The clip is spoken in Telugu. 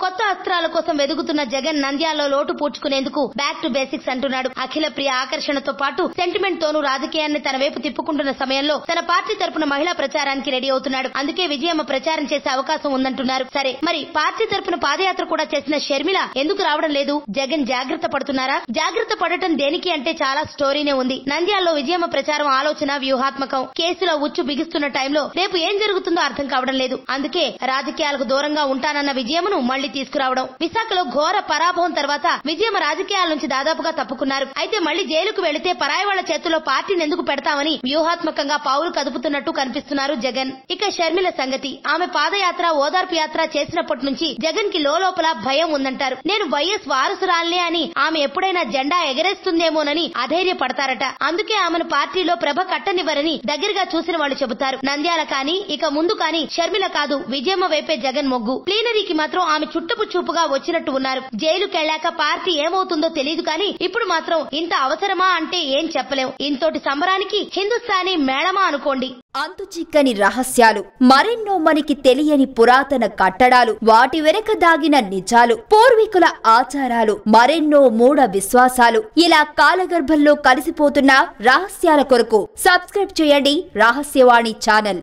కొత్త అస్త్రాల కోసం వెదుగుతున్న జగన్ నంద్యాలలో లోటు పూడ్చుకునేందుకు బ్యాక్ టు బేసిక్స్ అంటున్నాడు. అఖిల ప్రియ ఆకర్షణతో పాటు సెంటిమెంట్ తోనూ రాజకీయాన్ని తన వైపు తిప్పుకుంటున్న సమయంలో తన పార్టీ తరపున మహిళా ప్రచారానికి రెడీ అవుతున్నాడు. అందుకే విజయమ్మ ప్రచారం చేసే అవకాశం ఉందంటున్నారు. సరే, మరి పార్టీ తరపున పాదయాత్ర కూడా చేసిన షర్మిల ఎందుకు రావడం లేదు? జగన్ జాగ్రత్త పడుతున్నారా? జాగ్రత్త పడటం దేనికి అంటే చాలా స్టోరీనే ఉంది. నంద్యాలలో విజయమ్మ ప్రచారం ఆలోచన వ్యూహాత్మకం. కేసులో ఉచ్చు బిగిస్తున్న టైంలో రేపు ఏం జరుగుతుందో అర్థం కావడం లేదు. అందుకే రాజకీయాలకు దూరంగా ఉంటానన్న విజయమ్మను మళ్లీ తీసుకురావడం. విశాఖలో ఘోర పరాభవం తర్వాత విజయమ్మ రాజకీయాల నుంచి దాదాపుగా తప్పుకున్నారు. అయితే మళ్లీ జైలుకు వెళితే పరాయి వాళ్ల చేతుల్లో పార్టీని ఎందుకు పెడతామని వ్యూహాత్మకంగా పావులు కదుపుతున్నట్టు కనిపిస్తున్నారు జగన్. ఇక షర్మిల సంగతి, ఆమె పాదయాత్ర ఓదార్పు యాత్ర చేసినప్పటి నుంచి జగన్ కి లోపల భయం ఉందంటారు. నేను వైఎస్ వారసురాలనే అని ఆమె ఎప్పుడైనా జెండా ఎగరేస్తుందేమోనని అధైర్యపడతారట. అందుకే ఆమెను పార్టీలో ప్రభ కట్టనివ్వరని దగ్గరగా చూసిన వాళ్ళు చెబుతారు. నంద్యాల కానీ ఇక ముందు కానీ షర్మిల కాదు, విజయమ్మ వైపే జగన్ మొగ్గు. ప్లీనరీకి మాత్రం ఆమె చుట్టపు చూపుగా వచ్చినట్టు ఉన్నారు. జైలుకెళ్లాక పార్టీ ఏమవుతుందో తెలియదు కానీ ఇప్పుడు మాత్రం ఇంత అవసరమా అంటే ఏం చెప్పలేం. ఇంతోటి సంబరానికి హిందుస్థానీ మేళమా అనుకోండి. అంతు చిక్కని రహస్యాలు, మరెన్నో మనకి తెలియని పురాతన కట్టడాలు, వాటి వెనక దాగిన నిజాలు, పూర్వీకుల ఆచారాలు, మరెన్నో మూఢ విశ్వాసాలు, ఇలా కాలగర్భంలో కలిసిపోతున్న రహస్యాల కొరకు సబ్స్క్రైబ్ చేయండి రహస్యవాణి ఛానల్.